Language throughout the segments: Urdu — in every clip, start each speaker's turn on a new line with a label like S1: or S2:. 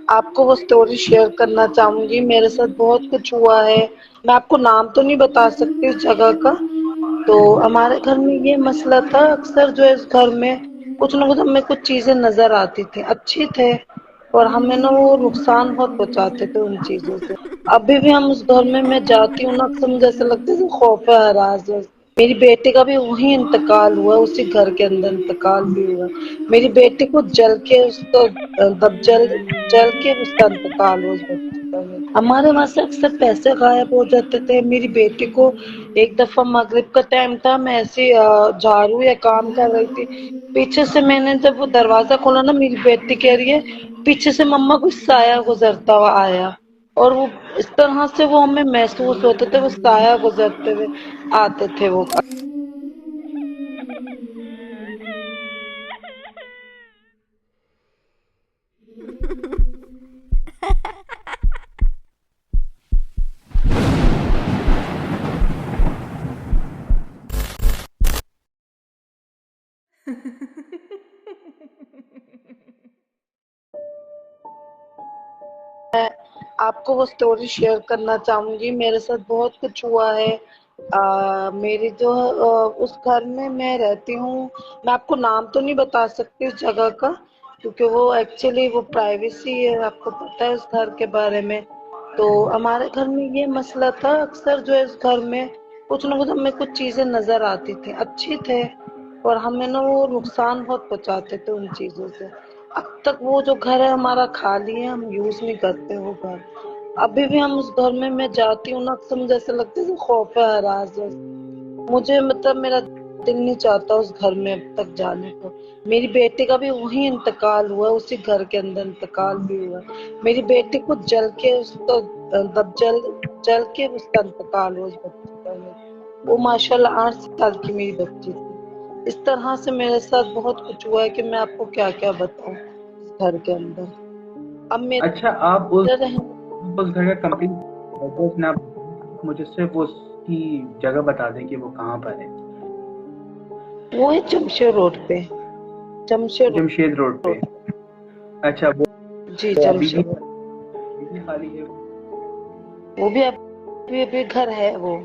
S1: آپ کو وہ اسٹوری شیئر کرنا چاہوں گی. میرے ساتھ بہت کچھ ہوا ہے. میں آپ کو نام تو نہیں بتا سکتی اس جگہ کا. تو ہمارے گھر میں یہ مسئلہ تھا. اکثر جو اس گھر میں کچھ نہ کچھ ہمیں کچھ چیزیں نظر آتی تھی, اچھی تھے, اور ہمیں نا وہ نقصان بہت پہنچاتے تھے ان چیزوں سے. ابھی بھی ہم اس گھر میں جاتی ہوں نا, اکثر مجھے ایسا لگتا ہے خوف ہے ہراس. میری بیٹی کا بھی وہی انتقال ہوا, اسی گھر کے اندر انتقال بھی ہوا. میری بیٹی کو جل کے اس کو جل کے اس کا انتقال ہوا. ہمارے وہاں سے اکثر پیسے غائب ہو جاتے تھے. میری بیٹی کو ایک دفعہ مغرب کا ٹائم تھا, میں ایسی جھاڑو یا کام کر رہی تھی, پیچھے سے میں نے جب وہ دروازہ کھولا نا, میری بیٹی کہہ رہی ہے پیچھے سے مما کچھ سایہ گزرتا ہوا آیا. اور وہ اس طرح سے وہ ہمیں محسوس ہوتے تھے, وہ سایہ گزرتے ہوئے آتے تھے وہ. میں آپ کو وہ اسٹوری شیئر کرنا چاہوں گی. میرے ساتھ بہت کچھ ہوا ہے. میری جو اس گھر میں رہتی ہوں, میں آپ کو نام تو نہیں بتا سکتی اس جگہ کا, کیونکہ وہ ایکچولی وہ پرائیویسی ہے, آپ کو پتہ ہے اس گھر کے بارے میں. تو ہمارے گھر میں یہ مسئلہ تھا. اکثر جو اس گھر میں کچھ نہ کچھ ہمیں کچھ چیزیں نظر آتی تھی, اچھی تھے, اور ہمیں نا وہ نقصان بہت پہنچاتے تھے ان چیزوں سے. اب تک وہ جو گھر ہے ہمارا خالی ہے, ہم یوز نہیں کرتے وہ گھر. ابھی بھی ہم اس گھر میں جاتی ہوں نا, اکثر مجھے ایسا لگتا ہے خوف ہے ہراس. مجھے مطلب میرا دل نہیں چاہتا اس گھر میں اب تک جانے کو. میری بیٹی کا بھی وہی انتقال ہوا, اسی گھر کے اندر انتقال بھی ہوا. میری بیٹی کو جل کے اس کو جل کے اس کا انتقال ہوا. وہ ماشاء اللہ 8 سال کی میری بچی تھی. اس طرح سے میرے ساتھ بہت کچھ ہوا ہے کہ میں آپ کو کیا کیا بتاؤں اس گھر کے اندر. اب
S2: اچھا، آپ اس
S1: میرا
S2: گھر کا کمپلیٹ ایڈریس نہ مجھے صرف اس کی جگہ بتا دیں کہ وہ کہاں پر ہے.
S1: وہ ہے جمشید روڈ پہ.
S2: جمشید روڈ پہ. اچھا،
S1: جی
S2: وہ ابھی
S1: جمشید.
S2: بھی خالی ہے؟
S1: وہ بھی ابھی گھر ہے. وہ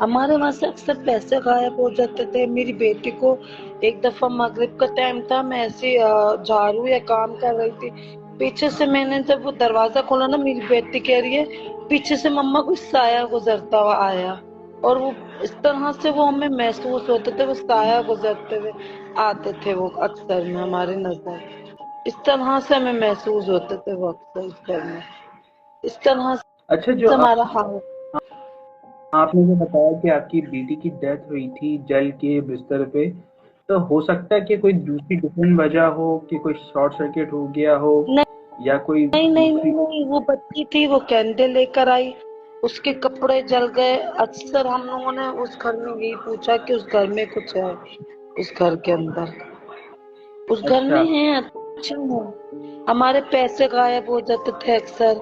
S1: ہمارے وہاں سے اکثر پیسے غائب ہو جاتے تھے. میری بیٹی کو ایک دفعہ مغرب کا ٹائم تھا, میں ایسی جھاڑو یا کام کر رہی تھی, پیچھے سے میں نے جب وہ دروازہ کھولا نا, میری بیٹی کہہ رہی ہے پیچھے سے مما کچھ سایہ گزرتا ہوا آیا. اور وہ اس طرح سے وہ ہمیں محسوس ہوتے تھے, وہ سایہ گزرتے ہوئے آتے تھے وہ اکثر میں ہماری نظر. اس طرح سے ہمیں محسوس ہوتے تھے وہ اکثر اس گھر میں. اس طرح
S2: اچھا،
S1: سے ہمارا حال.
S2: آپ نے جو بتایا کہ آپ کی بیٹی کی ڈیتھ ہوئی تھی جل کے بستر پہ, تو ہو سکتا ہے کہ کوئی دوسری ڈفرینٹ وجہ ہو, کہ کوئی شارٹ سرکٹ ہو گیا ہو, یا کوئی
S1: نہیں نہیں
S2: دوسری.
S1: نہیں نہیں, وہ بچی تھی, وہ کینڈل لے کر آئی, اس کے کپڑے جل گئے. اکثر ہم لوگوں نے اس گھر میں یہی پوچھا کہ اس گھر میں کچھ ہے, اس گھر کے اندر اس گھر
S2: اچھا
S1: میں ہے. اچھا ہے, ہمارے پیسے غائب ہو جاتے تھے اکثر.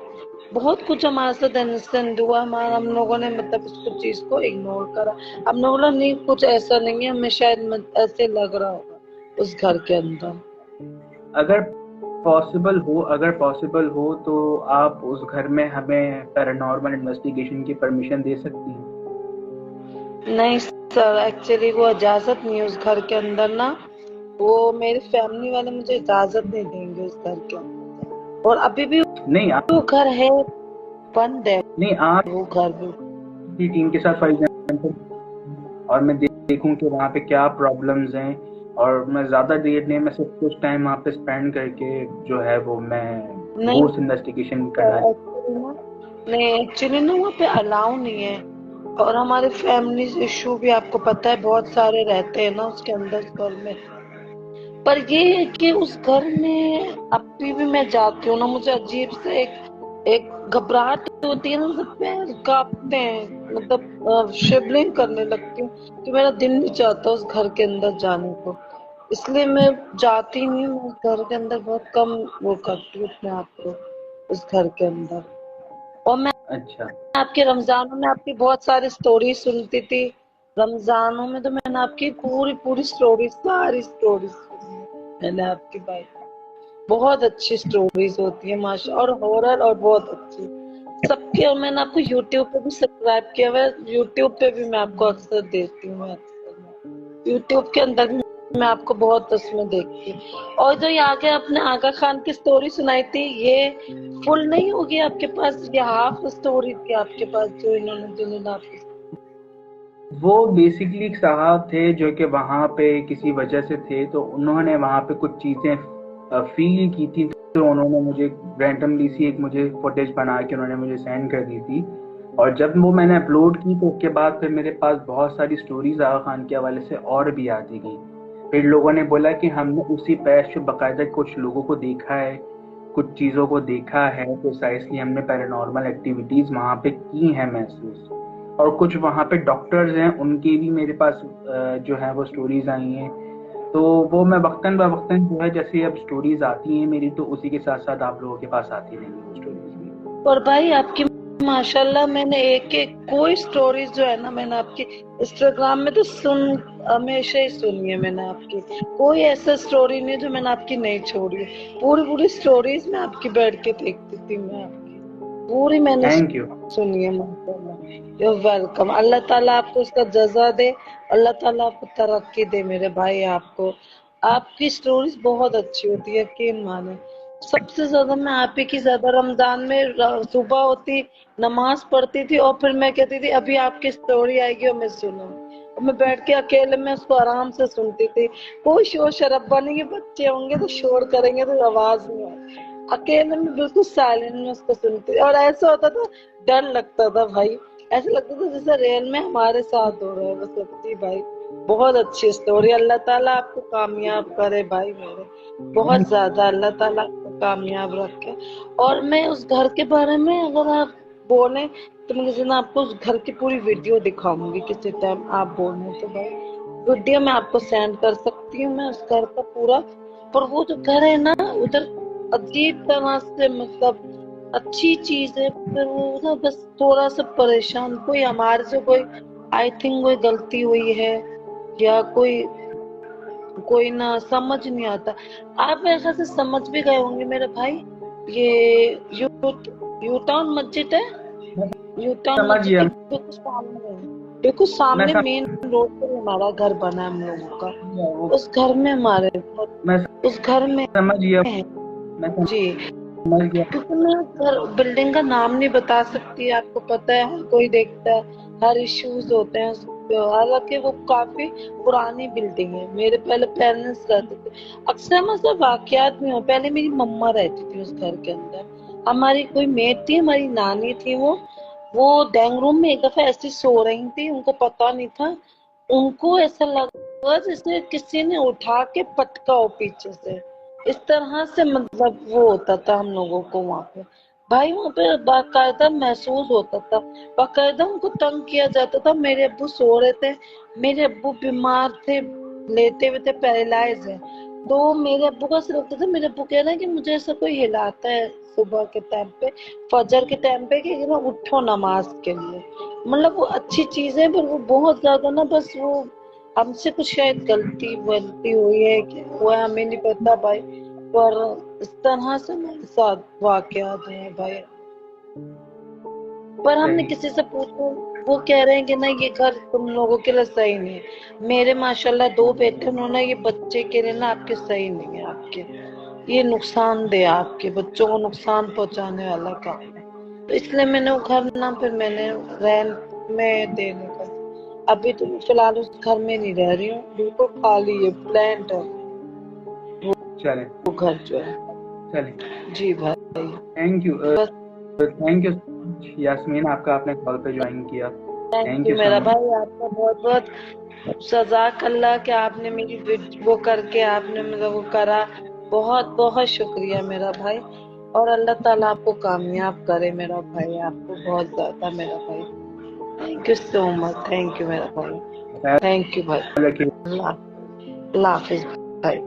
S1: بہت کچھ ہمارے ساتھ انسیڈنٹ ہوا. ہم لوگوں نے مطلب اس چیز کو اگنور کرا. ہم نے بولا نہیں کچھ ایسا نہیں ہے, ہمیں شاید ایسے لگ رہا ہوگا اس گھر کے اندر.
S2: اگر پاسبل ہو تو آپ اس گھر میں ہمیں پیرانارمل انویسٹیگیشن کی پرمیشن دے سکتی ہیں.
S1: نہیں سر, ایکچولی وہ اجازت نہیں ہے اس گھر کے اندر نا. وہ میری فیملی والے مجھے اجازت نہیں دیں گے اس گھر کے اندر. اور ابھی بھی
S2: نہیں آپ
S1: وہ گھر ہے, بند ہے
S2: نہیں آپ
S1: وہ گھر بھی.
S2: کی ٹیم کے ساتھ اور میں دیکھوں کہ وہاں پہ کیا پرابلمز ہیں, اور میں زیادہ دیر نہیں, میں صرف کچھ ٹائم وہاں پہ اسپینڈ کر کے جو ہے وہ میں
S1: نہیں
S2: گھوسٹ انویسٹیگیشن
S1: سر,
S2: کرنا.
S1: ایکچولی نا وہاں پہ الاؤ نہیں ہے. اور ہمارے فیملی ایشو بھی آپ کو پتہ ہے بہت سارے رہتے ہیں نا اس کے اندر اس گھر میں. پر یہ ہے کہ اس گھر میں ابھی بھی میں جاتی ہوں نا, مجھے عجیب سے ایک گھبراہٹ ہوتی ہے نا, مطلب پیر کانپتے ہیں, مطلب شبلنگ کرنے لگتی ہوں کہ میرا دل نہیں چاہتا اس گھر کے اندر جانے کو. اس لیے میں جاتی نہیں ہوں اس گھر کے اندر, بہت کم وہ کرتی ہوں اپنے آپ کو اس گھر کے اندر. اور میں
S2: اچھا
S1: آپ کے رمضانوں میں آپ کی بہت ساری سٹوری سنتی تھی. رمضانوں میں تو میں نے آپ کی پوری سٹوری, ساری سٹوری سنی ہے میں نے آپ کی بات. بہت اچھی اسٹوریز ہوتی ہیں ماشاء، اور ہارر اور بہت اچھی سب کے. اور میں نے آپ کو یوٹیوب پہ بھی سبسکرائب کیا ہوا ہے، یوٹیوب پہ بھی میں آپ کو اکثر دیتی ہوں. یوٹیوب کے اندر بھی میں آپ کو بہت اس میں دیکھتی ہوں. اور جو یہ آگے آپ نے آغا خان کی اسٹوری سنائی تھی، یہ فل نہیں ہوگی آپ کے پاس، یہ ہاف اسٹوری تھی آپ کے پاس جو انہوں نے آپ کی.
S2: وہ بیسکلی ایک صاحب تھے جو کہ وہاں پہ کسی وجہ سے تھے، تو انہوں نے وہاں پہ کچھ چیزیں فیل کی تھی، تو انہوں نے مجھے رینڈملی سی ایک مجھے فوٹیج بنا کے انہوں نے مجھے سینڈ کر دی تھی. اور جب وہ میں نے اپلوڈ کی تو اس کے بعد پھر میرے پاس بہت ساری سٹوریز آغا خان کے حوالے سے اور بھی آتی گئی. پھر لوگوں نے بولا کہ ہم نے اسی پیش پہ باقاعدہ کچھ لوگوں کو دیکھا ہے، کچھ چیزوں کو دیکھا ہے، تو اس لیے ہم نے پیرانارمل ایکٹیویٹیز وہاں پہ کی ہیں محسوس. اور کچھ وہاں پہ ڈاکٹرز ہیں، ان کی بھی میرے پاس جو ہے وہ سٹوریز آئی ہیں. تو وہ میں وقتاً بوقتاً جو ہے جیسے اب سٹوریز آتی ہیں میری، تو اسی کے ساتھ ساتھ آپ لوگوں کے پاس آتی رہیں گی وہ سٹوریز بھی.
S1: اور بھائی آپ کی ماشاءاللہ میں نے ایک کوئی سٹوریز جو ہے نا، میں نے آپ کی انسٹاگرام میں تو ہمیشہ ہی سنی ہے. میں نے آپ کی کوئی ایسا سٹوری نہیں جو میں نے آپ کی نہیں چھوڑی. پوری سٹوریز میں آپ کی بیٹھ کے دیکھتی تھی، میں آپ کی پوری میں نے
S2: تھینک یو.
S1: سنی ہے ماشاءاللہ. You welcome. اللہ تعالیٰ آپ کو اس کا جزا دے، اللہ تعالیٰ آپ کو ترقی دے میرے بھائی. آپ کی سٹوریز بہت اچھی ہوتی ہے، یقین مانے. سب سے زیادہ میں آپ ہی کی زیادہ رمضان میں صبح ہوتی نماز پڑھتی تھی، اور پھر میں کہتی تھی ابھی آپ کی سٹوری آئے گی اور میں سنوں. میں بیٹھ کے اکیلے میں اس کو آرام سے سنتی تھی. کوئی شور شرابہ نہیں ہے، بچے ہوں گے تو شور کریں گے تو آواز نہیں آتی. اکیلے میں بالکل سائلنٹ میں اس کو سنتی. اور ایسا ہوتا تھا ڈر لگتا تھا بھائی، ایسا لگتا تھا جیسے ریل میں ہمارے ساتھ ہو رہا ہے. بس سچی بھائی بہت اچھی اسٹوری. اللہ تعالیٰ آپ کو کامیاب کرے بھائی میرے، بہت زیادہ اللہ تعالیٰ آپ کو کامیاب رکھے. اور میں اس گھر کے بارے میں اگر آپ بولیں تو میں آپ کو اس گھر کی پوری ویڈیو دکھاؤں گی کسی ٹائم آپ بولیں تو. بھائی ویڈیو میں آپ کو سینڈ کر سکتی ہوں، میں اس گھر کا پورا. پر وہ جو گھر ہے نا ادھر عجیب طرح سے مطلب اچھی چیز ہے، پھر وہ نا بس تھوڑا سا پریشان. کوئی ہمارے سے کوئی آئی تھنک کوئی غلطی ہوئی ہے یا کوئی نہ سمجھ نہیں آتا. آپ میرے خیال سے سمجھ بھی گئے ہوں گے میرے بھائی. یہ یو ٹاؤن مسجد ہے، یو ٹاؤن
S2: سمجھ
S1: مسجد
S2: گیا.
S1: کے بالکل
S2: میں
S1: سامنے مین روڈ پر ہمارا گھر بنا ہے ہم لوگوں کا. اس گھر میں ہمارے اس گھر میں
S2: سمجھ گیا. میں
S1: جی،
S2: سمجھ گیا.
S1: کیونکہ میں بلڈنگ کا نام نہیں بتا سکتی. آپ کو پتہ ہے ہر کوئی دیکھتا ہے، ہر ایشوز ہوتے ہیں. حالانکہ وہ کافی پرانی بلڈنگ ہے. میرے پہلے پیرنٹس رہتے تھے. اکثر مطلب واقعات میں ہوں. پہلے میری مما رہتی تھی اس گھر کے اندر. ہماری کوئی میٹ تھی، ہماری نانی تھی. وہ ڈائنگ روم میں ایک دفعہ ایسی سو رہی تھی، ان کو پتا نہیں تھا. ان کو ایسا لگا جیسے کسی نے اٹھا کے پٹکا ہو پیچھے سے. اس طرح سے مطلب وہ ہوتا تھا ہم لوگوں کو وہاں پہ. بھائی وہاں پہ باقاعدہ محسوس ہوتا تھا، باقاعدہ ان کو تنگ کیا جاتا تھا. میرے ابو سو رہے تھے، میرے ابو بیمار تھے، لیتے ہوئے تھے، پیرالائز ہے. تو میرے ابو کا ایسا لگتا تھا، میرے ابو کہہ رہے ہیں کہ مجھے ایسا کوئی ہلاتا ہے صبح کے ٹائم پہ، فجر کے ٹائم پہ، کہ اٹھو نماز کے لیے. مطلب وہ اچھی چیز ہے، پر وہ بہت زیادہ نا بس وہ ہم سے کچھ شاید غلطی ہوئی ہے کہ وہ ہمیں نہیں پتا بھائی. پر اس طرح سے میرے ساتھ واقعات ہیں بھائی. پر ہم نے
S2: صحیح.
S1: کسی سے پوچھا، وہ کہہ رہے ہیں کہ نہیں یہ گھر تم لوگوں کے لیے صحیح نہیں ہے. میرے ماشاءاللہ 2 بیٹے، انہوں نے یہ بچے کے لیے نا آپ کے صحیح نہیں ہے. آپ کے یہ نقصان دہ، آپ کے بچوں کو نقصان پہنچانے والا کام ہے. تو اس لیے میں نے وہ گھر نہ پھر میں نے رینٹ میں دینے کا. ابھی تو فی الحال اس گھر میں نہیں رہ رہی ہوں، بالکل خالی ہے، پلانٹ ہے
S2: چلیں
S1: وہ گھر جو ہے.
S2: چلیں.
S1: جی بھائی
S2: تھینک یو.
S1: بس.
S2: تھینک یو یاسمین، آپ کا آپ نے کال پہ جوائن کیا.
S1: Thank
S2: thank
S1: you
S2: you so
S1: میرا
S2: مچ.
S1: بھائی، آپ کا بہت بہت جزاک اللہ کہ آپ نے میری وہ کر کے آپ نے مطلب وہ کرا. بہت بہت شکریہ میرا بھائی. اور اللہ تعالیٰ آپ کو کامیاب کرے میرا بھائی، آپ کو بہت زیادہ میرا بھائی. Thank you so much. Thank you میرا بھائی. تھینک یو بھائی. اللہ حافظ بھائی.